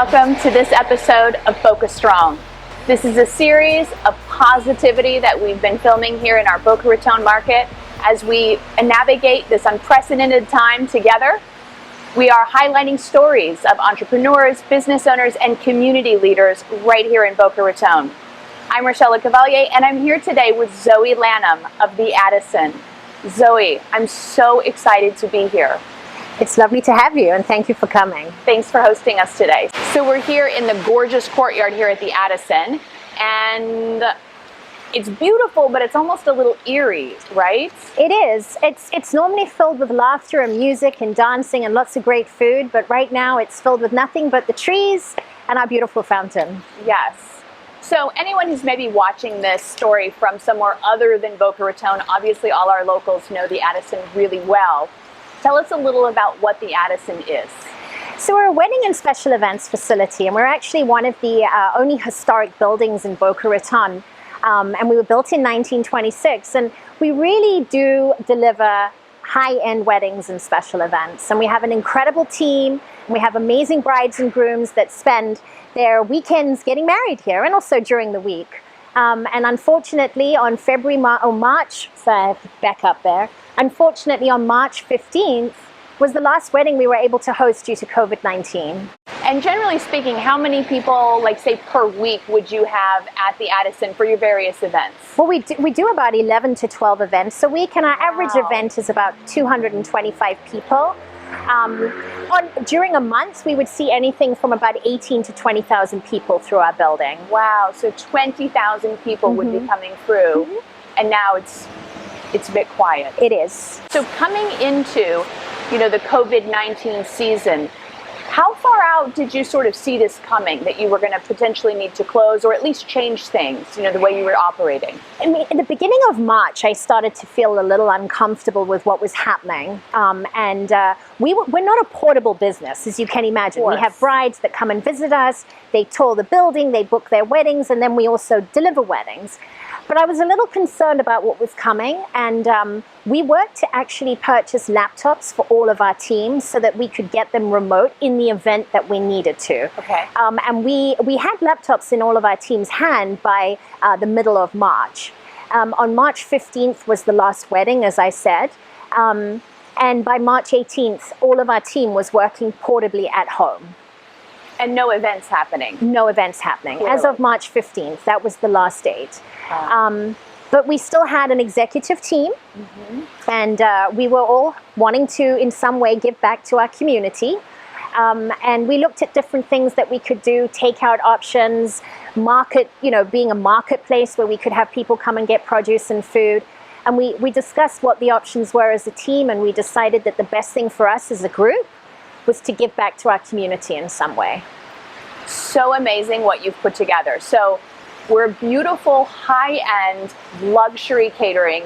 welcome to this episode of Boca Strong. This is a series of positivity that we've been filming here in our Boca Raton market as we navigate this unprecedented time together. We are highlighting stories of entrepreneurs, business owners, and community leaders right here in Boca Raton. I'm Rochelle Lecavalier, and I'm here today with Zoe Lanham of the Addison. Zoe, I'm so excited to be here. It's lovely to have you, and thank you for coming. Thanks for hosting us today. So we're here in the gorgeous courtyard here at the Addison, and it's beautiful, but it's almost a little eerie, right? It is. It's normally filled with laughter and music and dancing and lots of great food, but right now it's filled with nothing but the trees and our beautiful fountain. Yes. So anyone who's maybe watching this story from somewhere other than Boca Raton, obviously all our locals know the Addison really well. Tell us a little about what the Addison is. So we're a wedding and special events facility, and we're actually one of the only historic buildings in Boca Raton. And we were built in 1926, and we really do deliver high-end weddings and special events. And we have an incredible team, and we have amazing brides and grooms that spend their weekends getting married here, and also during the week. And unfortunately, on March, sorry, I have to back up there. Unfortunately, on March 15th was the last wedding we were able to host due to COVID-19. And generally speaking, how many people, like say per week, would you have at the Addison for your various events? Well, we do about 11 to 12 events a week, and our average event is about 225 people. During a month, we would see anything from about 18 to 20,000 people through our building. Wow, so 20,000 people would be coming through, and now it's a bit quiet. It is. So coming into, the COVID-19 season, how far out did you sort of see this coming, that you were going to potentially need to close or at least change things, the way you were operating? I mean, in the beginning of March, I started to feel a little uncomfortable with what was happening. We're not a portable business, as you can imagine. We have brides that come and visit us. They tour the building, they book their weddings, and then we also deliver weddings. But I was a little concerned about what was coming, and we worked to actually purchase laptops for all of our teams so that we could get them remote in the event that we needed to. Okay. And we had laptops in all of our teams' hand by the middle of March. On March 15th was the last wedding, as I said. And by March 18th, all of our team was working portably at home. And no events happening? No events happening. Clearly. As of March 15th, that was the last date. But we still had an executive team, and we were all wanting to, in some way, give back to our community. And we looked at different things that we could do, takeout options, market, being a marketplace where we could have people come and get produce and food. And we discussed what the options were as a team, and we decided that the best thing for us as a group was to give back to our community in some way. So amazing what you've put together. So we're a beautiful, high-end, luxury catering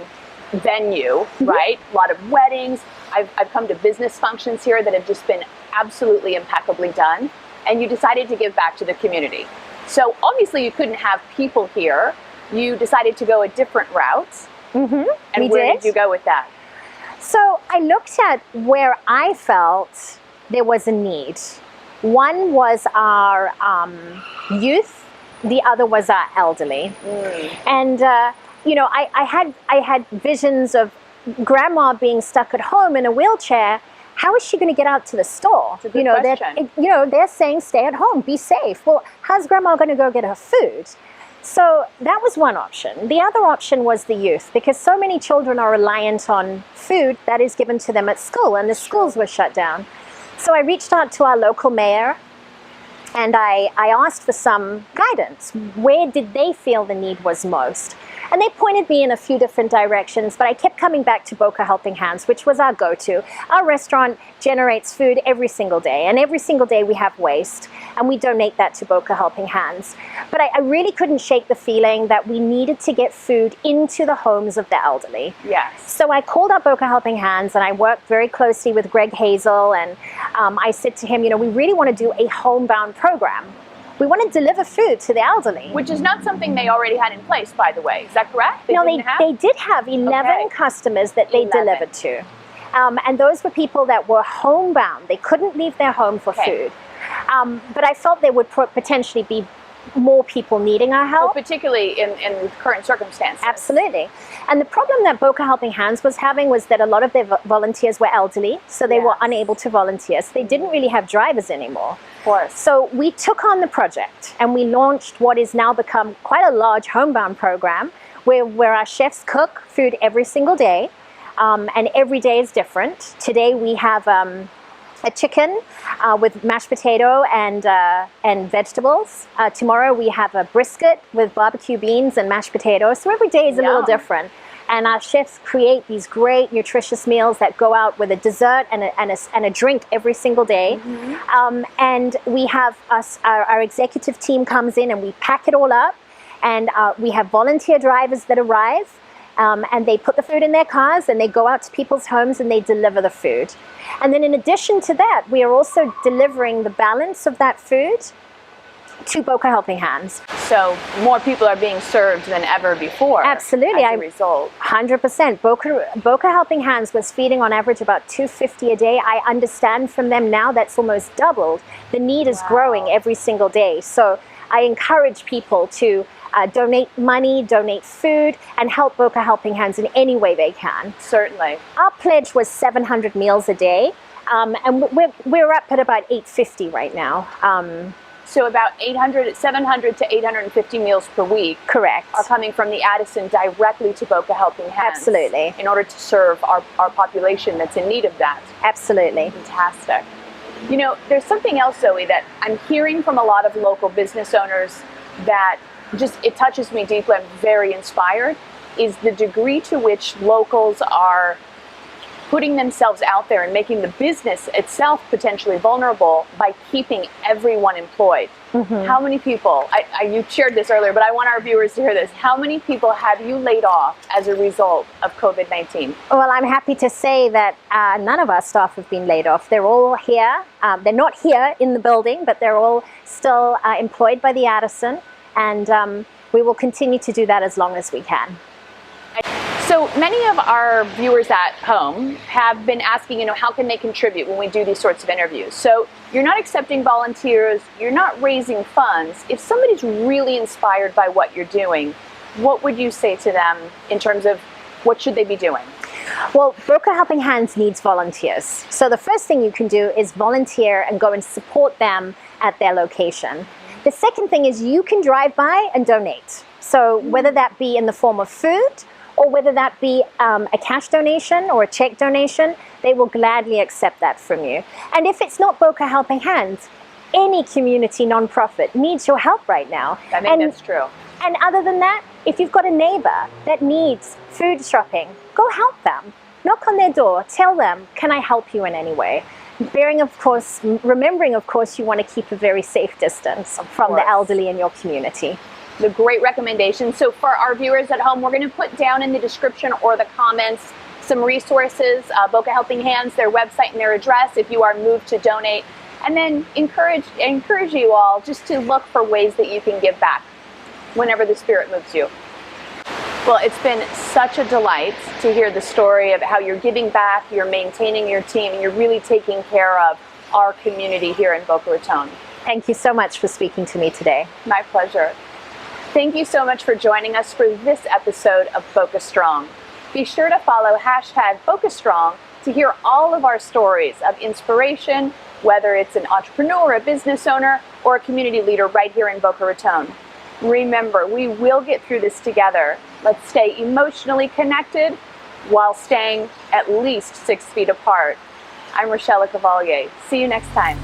venue, right? A lot of weddings. I've come to business functions here that have just been absolutely impeccably done. And you decided to give back to the community. So obviously you couldn't have people here. You decided to go a different route. And where did you go with that? So I looked at where I felt there was a need. One was our youth, the other was our elderly. And I had visions of grandma being stuck at home in a wheelchair. How is she going to get out to the store? It's a good question. They're saying stay at home, be safe. Well, how's grandma going to go get her food? So that was one option. The other option was the youth, because so many children are reliant on food that is given to them at school, and the schools were shut down. So I reached out to our local mayor, and I asked for some guidance. Where did they feel the need was most? And they pointed me in a few different directions, but I kept coming back to Boca Helping Hands, which was our go-to. Our restaurant generates food every single day, and every single day we have waste, and we donate that to Boca Helping Hands. But I really couldn't shake the feeling that we needed to get food into the homes of the elderly. Yes. So I called up Boca Helping Hands, and I worked very closely with Greg Hazel, and I said to him, we really want to do a homebound program. We want to deliver food to the elderly. Which is not something they already had in place, by the way. Is that correct? No, they did have 11 customers that they delivered to. And those were people that were homebound. They couldn't leave their home for food. But I felt there would potentially be more people needing our help. Well, particularly in current circumstances. Absolutely. And the problem that Boca Helping Hands was having was that a lot of their volunteers were elderly, so they were unable to volunteer. So they didn't really have drivers anymore. Of course. So we took on the project and we launched what is now become quite a large homebound program where our chefs cook food every single day, and every day is different. Today we have a chicken with mashed potato and vegetables. Tomorrow we have a brisket with barbecue beans and mashed potatoes. So every day is a little different. And our chefs create these great nutritious meals that go out with a dessert and a drink every single day. And we have our executive team comes in and we pack it all up. And we have volunteer drivers that arrive. And they put the food in their cars and they go out to people's homes and they deliver the food. And then in addition to that, we are also delivering the balance of that food to Boca Helping Hands. So more people are being served than ever before. Absolutely. As a result. 100%. Boca Helping Hands was feeding on average about 250 a day. I understand from them now that's almost doubled. The need is growing every single day. So I encourage people to donate money, donate food, and help Boca Helping Hands in any way they can. Certainly. Our pledge was 700 meals a day, and we're up at about 850 right now. So about 700 to 850 meals per week. Correct. Are coming from the Addison directly to Boca Helping Hands. Absolutely. In order to serve our population that's in need of that. Absolutely. Fantastic. You know, there's something else, Zoe, that I'm hearing from a lot of local business owners that it touches me deeply. I'm very inspired, is the degree to which locals are putting themselves out there and making the business itself potentially vulnerable by keeping everyone employed. How many people, you shared this earlier, but I want our viewers to hear this. How many people have you laid off as a result of COVID-19? Well, I'm happy to say that none of our staff have been laid off. They're all here. They're not here in the building, but they're all still employed by the Addison. And we will continue to do that as long as we can. So many of our viewers at home have been asking, how can they contribute when we do these sorts of interviews? So you're not accepting volunteers, you're not raising funds. If somebody's really inspired by what you're doing, what would you say to them in terms of what should they be doing? Well, Boca Helping Hands needs volunteers. So the first thing you can do is volunteer and go and support them at their location. The second thing is you can drive by and donate. So whether that be in the form of food or whether that be a cash donation or a check donation, they will gladly accept that from you. And if it's not Boca Helping Hands, any community nonprofit needs your help right now. I think that's true. And other than that, if you've got a neighbor that needs food shopping, go help them. Knock on their door, tell them, can I help you in any way? Remembering, of course, you want to keep a very safe distance from the elderly in your community. The great recommendation. So for our viewers at home, we're going to put down in the description or the comments some resources, Boca Helping Hands, their website and their address if you are moved to donate. And then encourage you all just to look for ways that you can give back whenever the spirit moves you. Well, it's been such a delight to hear the story of how you're giving back, you're maintaining your team, and you're really taking care of our community here in Boca Raton. Thank you so much for speaking to me today. My pleasure. Thank you so much for joining us for this episode of Boca Strong. Be sure to follow #Boca Strong to hear all of our stories of inspiration, whether it's an entrepreneur, a business owner, or a community leader right here in Boca Raton. Remember, we will get through this together. Let's stay emotionally connected while staying at least 6 feet apart. I'm Rochelle Lecavalier. See you next time.